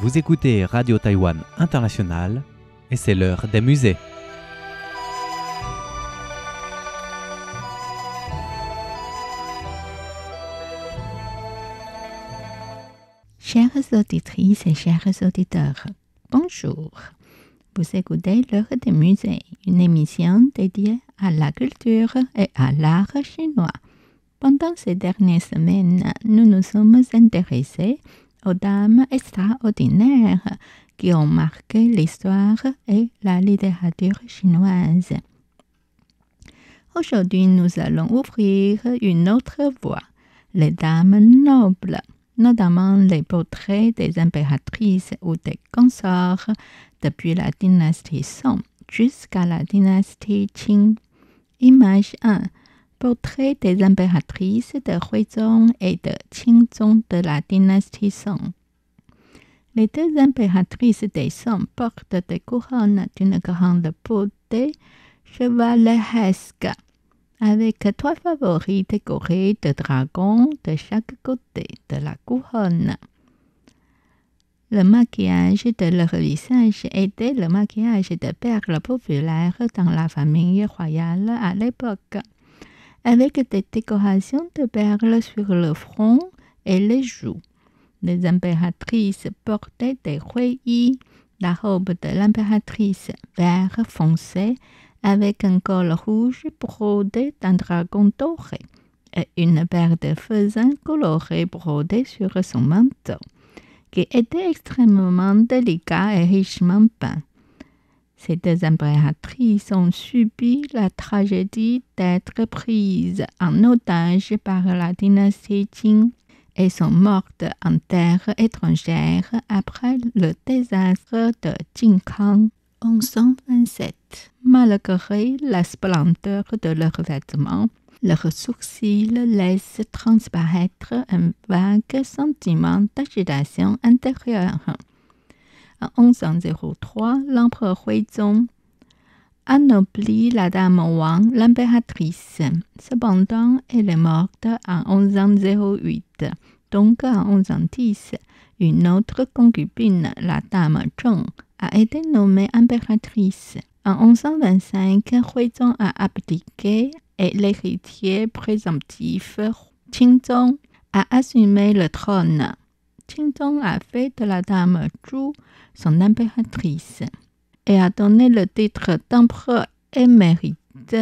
Vous écoutez Radio Taïwan International et c'est l'heure des musées. Chères auditrices et chers auditeurs, bonjour. Vous écoutez l'heure des musées, une émission dédiée à la culture et à l'art chinois. Pendant ces dernières semaines, nous nous sommes intéressés aux dames extraordinaires qui ont marqué l'histoire et la littérature chinoise. Aujourd'hui, nous allons ouvrir une autre voie, les dames nobles, notamment les portraits des impératrices ou des consorts depuis la dynastie Song jusqu'à la dynastie Qing. Image 1. Portrait des impératrices de Huizong et de Qingzong de la dynastie Song. Les deux impératrices des Song portent des couronnes d'une grande beauté chevaleresque, avec 3 favoris décorés de dragons de chaque côté de la couronne. Le maquillage de leur visage était le maquillage de perles populaires dans la famille royale à l'époque, avec des décorations de perles sur le front et les joues. Les impératrices portaient des huiyi, la robe de l'impératrice vert foncé, avec un col rouge brodé d'un dragon doré et une paire de faisans colorés brodés sur son manteau, qui était extrêmement délicat et richement peint. Ces deux impératrices ont subi la tragédie d'être prises en otage par la dynastie Qing et sont mortes en terre étrangère après le désastre de Jingkang en 1127. Malgré la splendeur de leurs vêtements, leurs sourcils laissent transparaître un vague sentiment d'agitation intérieure. En 1103, l'empereur Huizong anoblit la dame Wang, l'impératrice. Cependant, elle est morte en 1108. Donc, en 1110, une autre concubine, la dame Zheng, a été nommée impératrice. En 1125, Huizong a abdiqué et l'héritier présomptif, Qingzong, a assumé le trône. Qingzong a fait de la dame Zhu son impératrice et a donné le titre d'empereur émérite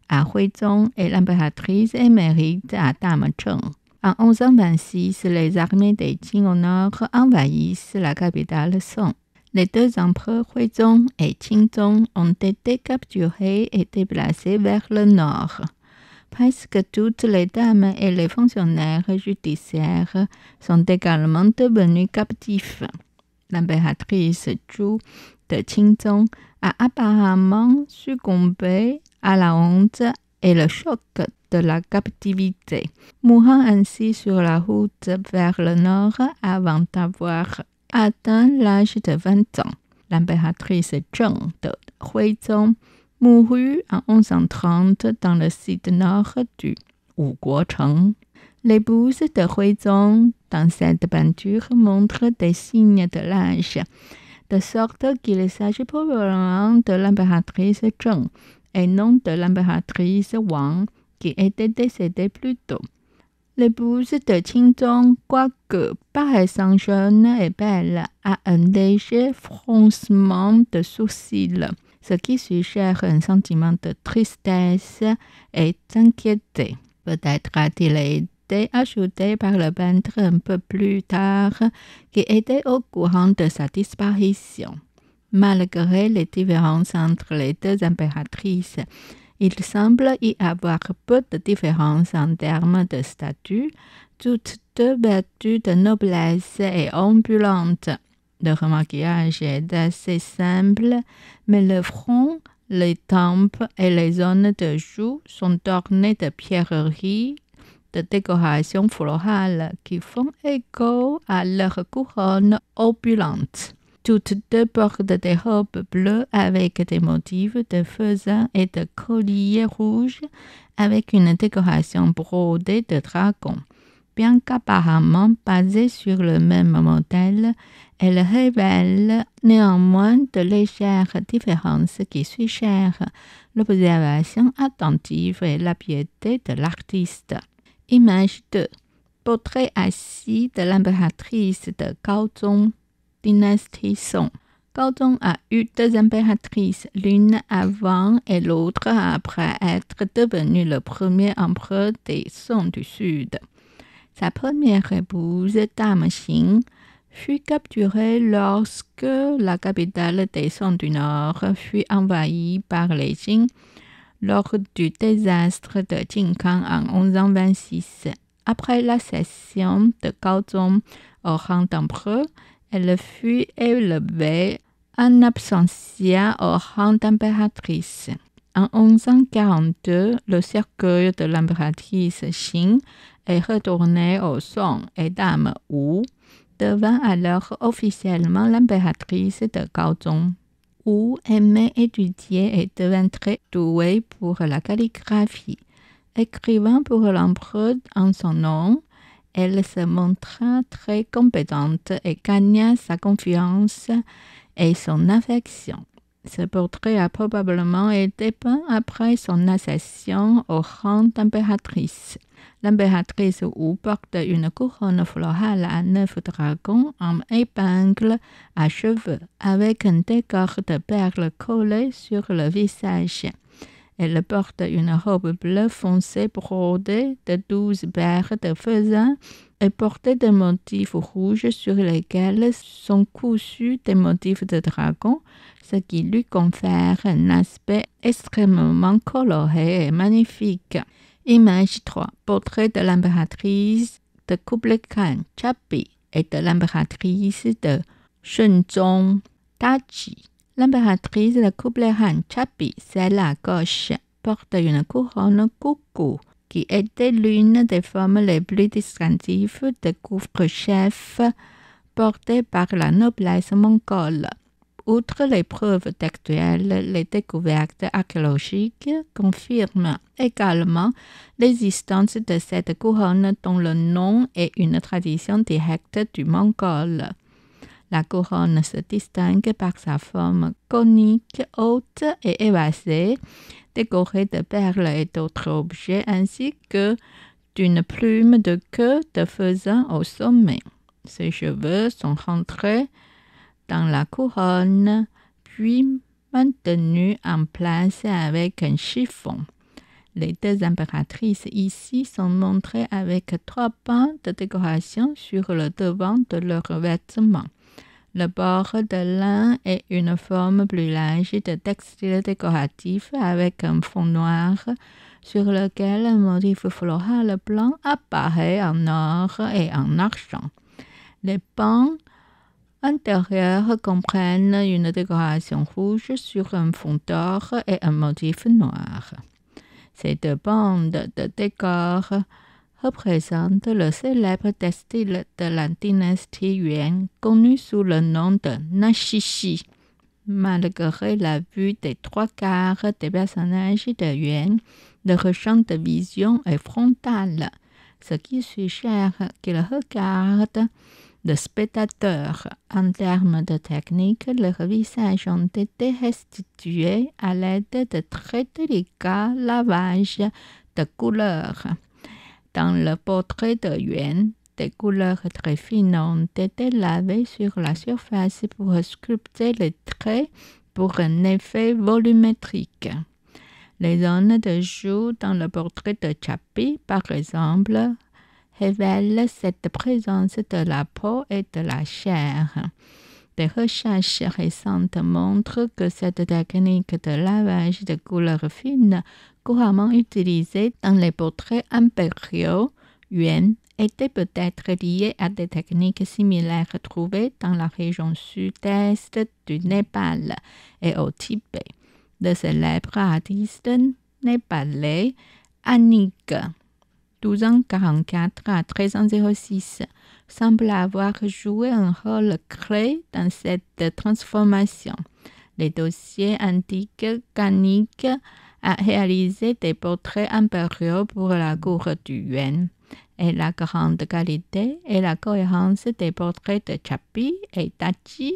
à Huizong et l'impératrice émérite à dame Zheng. En 1126, les armées des Qing au nord envahissent la capitale Song. Les deux empereurs Huizong et Qingzong ont été capturés et déplacés vers le nord. Presque toutes les dames et les fonctionnaires judiciaires sont également devenus captifs. L'impératrice Zhu de Qingzong a apparemment succombé à la honte et le choc de la captivité, mourant ainsi sur la route vers le nord avant d'avoir atteint l'âge de 20 ans. L'impératrice Zheng de Huizong mourut en 1130 dans le site nord du Wuguocheng. L'épouse de Huizong dans cette peinture montre des signes de l'âge, de sorte qu'il s'agit probablement de l'impératrice Zheng et non de l'impératrice Wang qui était décédée plus tôt. L'épouse de Qingzong, quoique paraissant jeune et belle, a un léger froncement de sourcils, ce qui suggère un sentiment de tristesse et d'inquiétude. Peut-être a-t-il été ajouté par le peintre un peu plus tard, qui était au courant de sa disparition. Malgré les différences entre les deux impératrices, il semble y avoir peu de différences en termes de statut, toutes deux vêtues de noblesse et opulentes. Leur maquillage est assez simple, mais le front, les tempes et les zones de joues sont ornées de pierreries, de décorations florales qui font écho à leur couronne opulente. Toutes deux portent des robes bleues avec des motifs de faisans et de colliers rouges avec une décoration brodée de dragons. bien qu'apparemment basée sur le même modèle, elle révèle néanmoins de légères différences qui suggèrent l'observation attentive et la piété de l'artiste. Image 2. Portrait assis de l'impératrice de Gaozong, dynastie Song. Gaozong a eu deux impératrices, l'une avant et l'autre après être devenu le premier empereur des Song du Sud. Sa première épouse, Dame Xin, fut capturée lorsque la capitale des Song du Nord fut envahie par les Jin lors du désastre de Jingkang en 1126. Après l'accession de Gaozong au rang d'empereur, elle fut élevée en absentia au rang d'impératrice. En 1142, le cercueil de l'impératrice Xin est retourné au Song et Dame Wu devint alors officiellement l'impératrice de Gaozong. Wu aimait étudier et devint très douée pour la calligraphie. Écrivant pour l'empereur en son nom, elle se montra très compétente et gagna sa confiance et son affection. Ce portrait a probablement été peint après son accession au rang d'impératrice. L'impératrice Wu porte une couronne florale à 9 dragons en épingle à cheveux, avec un décor de perles collées sur le visage. Elle porte une robe bleue foncé brodée de 12 paires de faisans et portée de motifs rouges sur lesquels sont cousus des motifs de dragon, ce qui lui confère un aspect extrêmement coloré et magnifique. Image 3. Portrait de l'impératrice de Kublai Khan, Chabi, et de l'impératrice de Shenzong, Daji. L'impératrice de Kublai Khan, Chabi, celle à gauche, porte une couronne coucou, qui était l'une des formes les plus distinctives de couvre-chef portées par la noblesse mongole. Outre les preuves textuelles, les découvertes archéologiques confirment également l'existence de cette couronne dont le nom est une tradition directe du mongol. La couronne se distingue par sa forme conique, haute et évasée, décorée de perles et d'autres objets, ainsi que d'une plume de queue de faisan au sommet. Ses cheveux sont rentrés dans la couronne, puis maintenus en place avec un chiffon. Les deux impératrices ici sont montrées avec 3 pans de décoration sur le devant de leurs vêtements. Le bord de l'un est une forme plus large de textile décoratif avec un fond noir sur lequel un motif floral blanc apparaît en or et en argent. Les pans intérieurs comprennent une décoration rouge sur un fond d'or et un motif noir. Ces 2 bandes de décor représentent le célèbre textile de la dynastie Yuan, connu sous le nom de Nashishi. Malgré la vue des 3 quarts des personnages de Yuan, leur champ de vision est frontal, ce qui suggère qu'ils regardent le spectateur. En termes de technique, leurs visages ont été restitués à l'aide de très délicats lavages de couleurs. Dans le portrait de Yuan, des couleurs très fines ont été lavées sur la surface pour sculpter les traits pour un effet volumétrique. Les zones de joues dans le portrait de Chabi, par exemple, révèlent cette présence de la peau et de la chair. Des recherches récentes montrent que cette technique de lavage de couleurs fines, couramment utilisée dans les portraits impériaux Yuan, était peut-être liée à des techniques similaires trouvées dans la région sud-est du Népal et au Tibet. Le célèbre artiste népalais Anik, 1244 à 1306, semble avoir joué un rôle clé dans cette transformation. Les dossiers indiquent qu'Anik a réalisé des portraits impériaux pour la cour du Yuan. et la grande qualité et la cohérence des portraits de Chapi et Tachi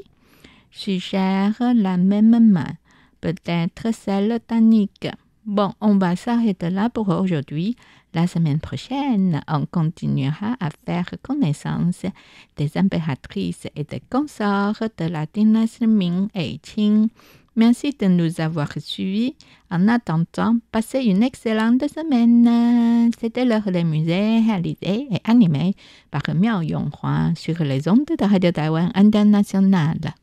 suggèrent la même main, peut-être celle d'Annick. Bon, on va s'arrêter là pour aujourd'hui. La semaine prochaine, on continuera à faire connaissance des impératrices et des consorts de la dynastie Ming et Qing. Merci de nous avoir suivis. En attendant, passez une excellente semaine. C'était l'heure des musées réalisé et animé par Miao Yonghua sur les ondes de Radio Taïwan International.